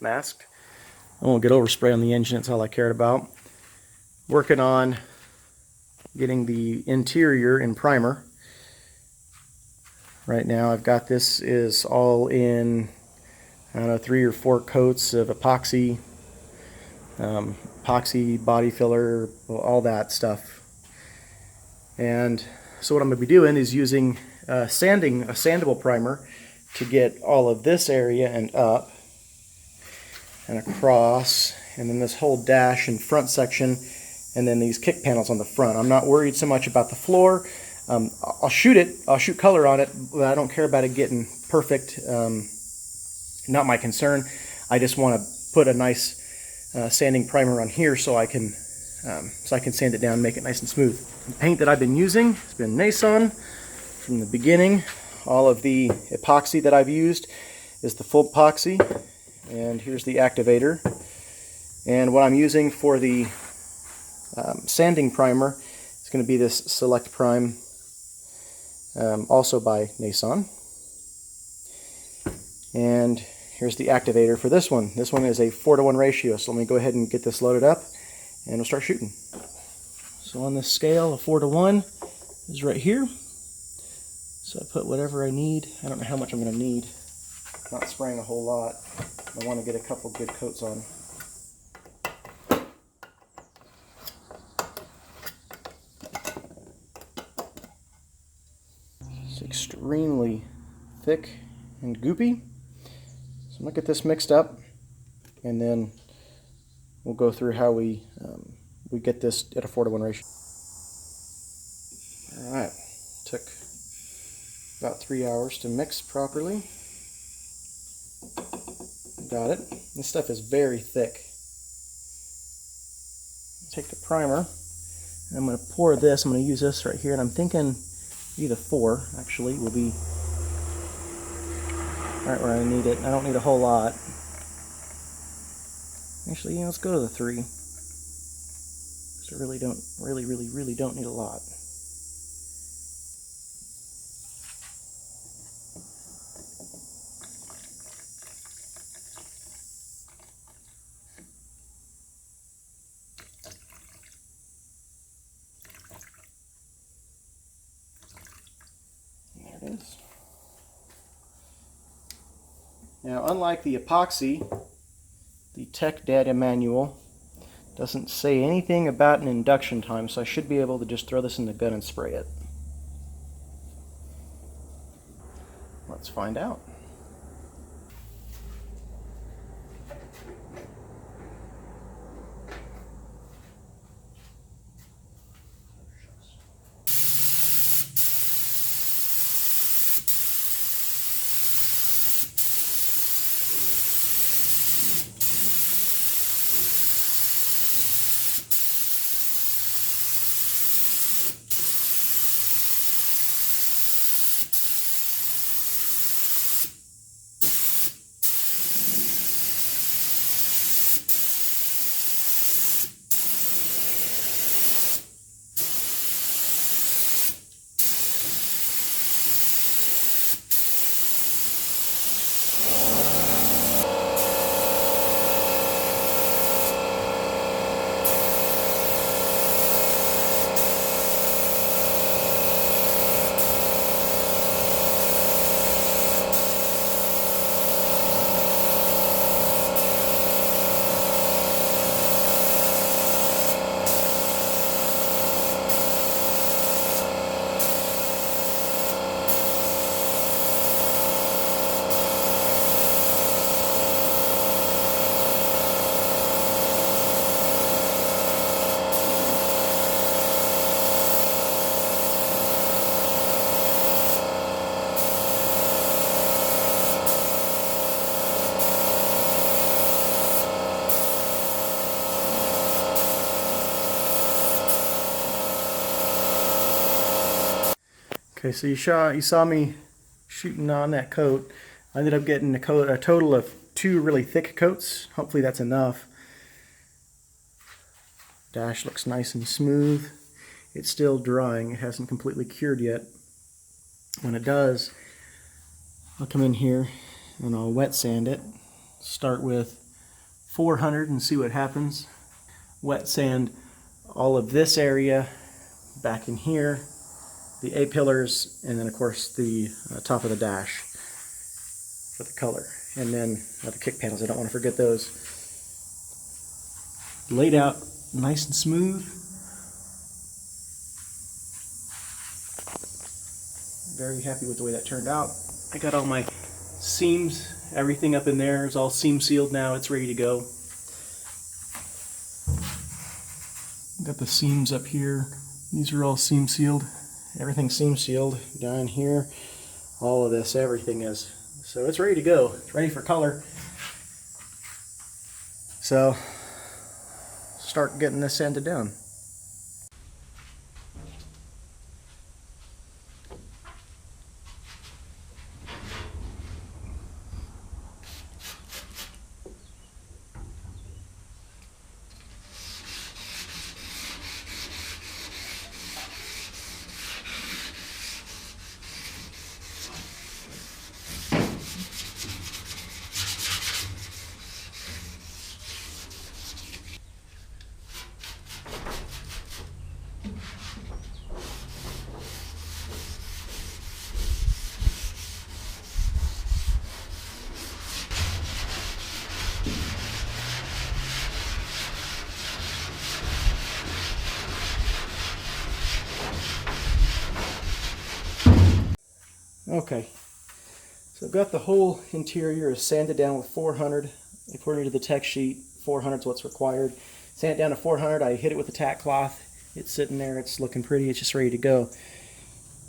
masked. I won't get overspray on the engine, that's all I cared about. Working on getting the interior in primer. Right now I've got this is all in, I don't know, 3 or 4 coats of epoxy, epoxy body filler, all that stuff. And so what I'm going to be doing is using a sandable primer to get all of this area and up and across, and then this whole dash and front section, and then these kick panels on the front. I'm not worried so much about the floor. I'll shoot color on it, but I don't care about it getting perfect. Not my concern. I just want to put a nice sanding primer on here so I can sand it down and make it nice and smooth. The paint that I've been using has been Nason from the beginning. All of the epoxy that I've used is the full epoxy, and here's the activator. And what I'm using for the sanding primer is going to be this Select Prime, also by Nason. And here's the activator for this one. This one is a 4:1 ratio, so let me go ahead and get this loaded up and we'll start shooting. So on this scale, a 4:1 is right here. So I put whatever I need. I don't know how much I'm going to need. I'm not spraying a whole lot. I want to get a couple good coats on. It's extremely thick and goopy. So I'm going to get this mixed up, and then we'll go through how we get this at a 4:1 ratio. Alright, took about 3 hours to mix properly. Got it. This stuff is very thick. Take the primer, and I'm going to pour this. I'm going to use this right here, and I'm thinking maybe the 4 actually will be right where I need it. I don't need a whole lot. Actually, yeah, let's go to the 3. Because I really don't need a lot. There it is. Now, unlike the epoxy, the tech data manual doesn't say anything about an induction time, so I should be able to just throw this in the gun and spray it. Let's find out. Okay, so you saw me shooting on that coat. I ended up getting a total of 2 really thick coats. Hopefully that's enough. Dash looks nice and smooth. It's still drying. It hasn't completely cured yet. When it does, I'll come in here and I'll wet sand it. Start with 400 and see what happens. Wet sand all of this area back in here, the A-pillars, and then of course the top of the dash for the color. And then the kick panels, I don't want to forget those. Laid out nice and smooth. Very happy with the way that turned out. I got all my seams, everything up in there is all seam sealed now. It's ready to go. Got the seams up here. These are all seam sealed. Everything's seam sealed down here. All of this, everything is. So it's ready to go. It's ready for color. So start getting this sanded down. Okay, so I've got the whole interior is sanded down with 400. According to the tech sheet, 400 is what's required. Sand it down to 400, I hit it with the tack cloth. It's sitting there, it's looking pretty, it's just ready to go.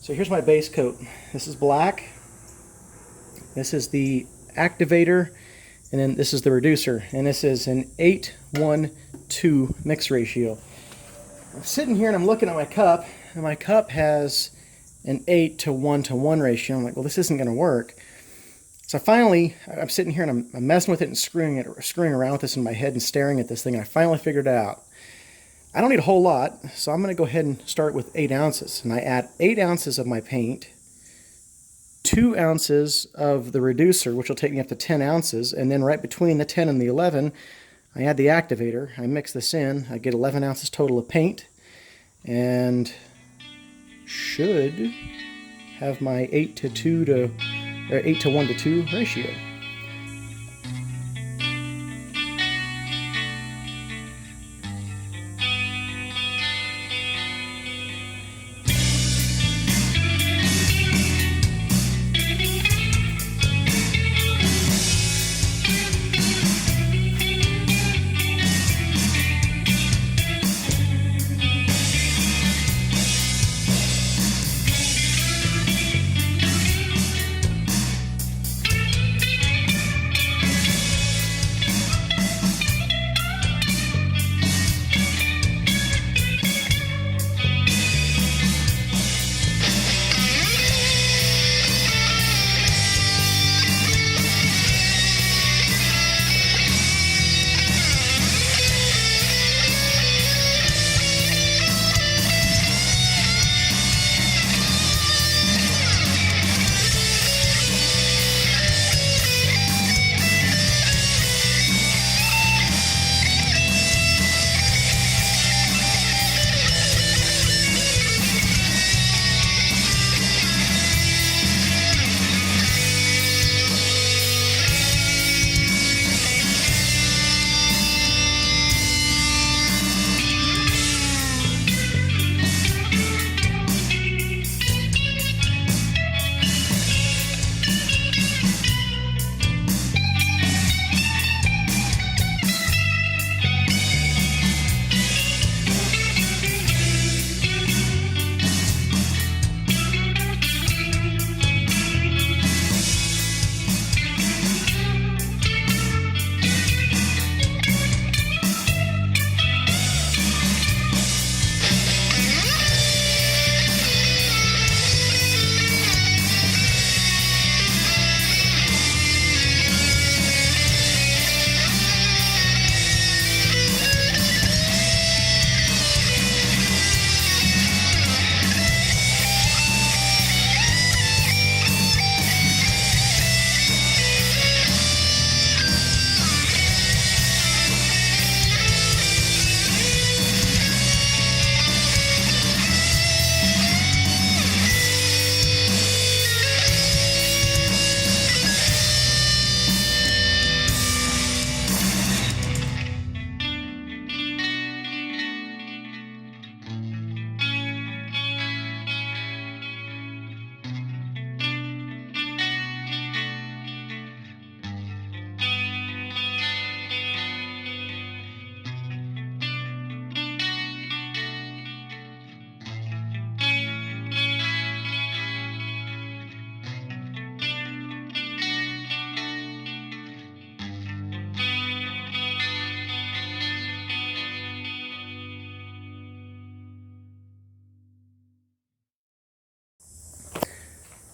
So here's my base coat. This is black. This is the activator, and then this is the reducer. And this is an 8:1:2 mix ratio. I'm sitting here and I'm looking at my cup, and my cup has an 8:1:1 ratio. I'm like, well, this isn't going to work. So finally, I'm sitting here and I'm messing with it and screwing around with this in my head and staring at this thing, and I finally figured it out. I don't need a whole lot, so I'm going to go ahead and start with 8 ounces. And I add 8 ounces of my paint, 2 ounces of the reducer, which will take me up to 10 ounces, and then right between the 10 and the 11, I add the activator. I mix this in. I get 11 ounces total of paint, and should have my 8:1:2 ratio.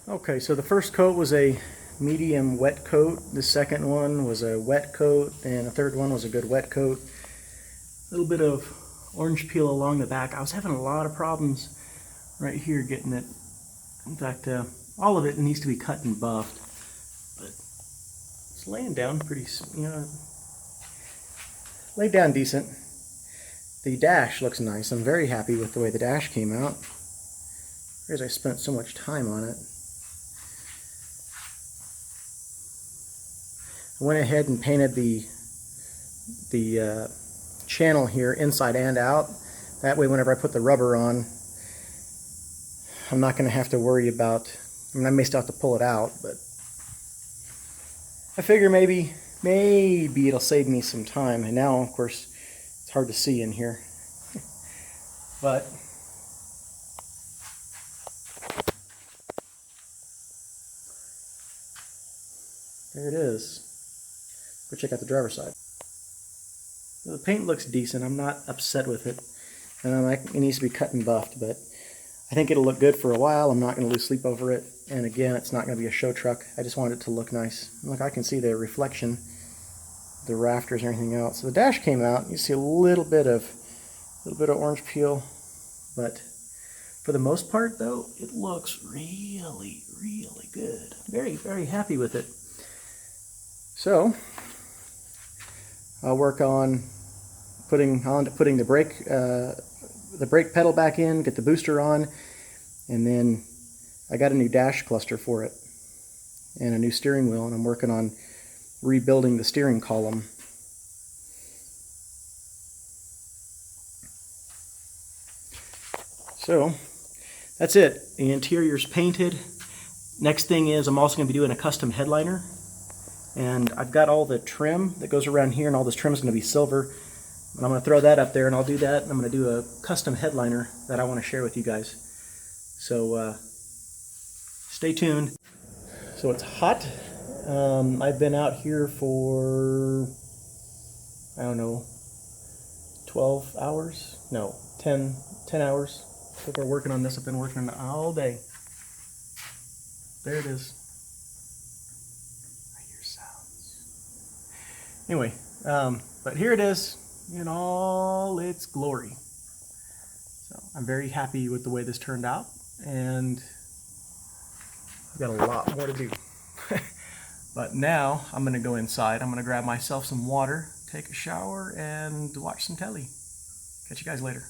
Okay, so the first coat was a medium wet coat. The second one was a wet coat, and the third one was a good wet coat. A little bit of orange peel along the back. I was having a lot of problems right here getting it. In fact, all of it needs to be cut and buffed, but it's laying down pretty, laid down decent. The dash looks nice. I'm very happy with the way the dash came out, because I spent so much time on it. I went ahead and painted the channel here inside and out. That way whenever I put the rubber on, I'm not going to have to worry about, I may still have to pull it out, but I figure maybe it'll save me some time. And now, of course, it's hard to see in here. But there it is. Go check out the driver's side. The paint looks decent. I'm not upset with it. And it needs to be cut and buffed, but I think it'll look good for a while. I'm not going to lose sleep over it. And again, it's not going to be a show truck. I just want it to look nice. Look, I can see the reflection, the rafters and everything else. So the dash came out. You see a little bit of orange peel, but for the most part, though, it looks really, really good. Very, very happy with it. So I'll work on putting the brake pedal back in, get the booster on, and then I got a new dash cluster for it and a new steering wheel, and I'm working on rebuilding the steering column. So that's it. The interior's painted. Next thing is I'm also going to be doing a custom headliner. And I've got all the trim that goes around here, and all this trim is going to be silver. And I'm going to throw that up there, and I'll do that. And I'm going to do a custom headliner that I want to share with you guys. So stay tuned. So it's hot. I've been out here for, I don't know, 12 hours? No, 10 hours. So we're working on this. I've been working on it all day. There it is. Anyway, but here it is in all its glory. So I'm very happy with the way this turned out, and I've got a lot more to do. But now I'm going to go inside. I'm going to grab myself some water, take a shower, and watch some telly. Catch you guys later.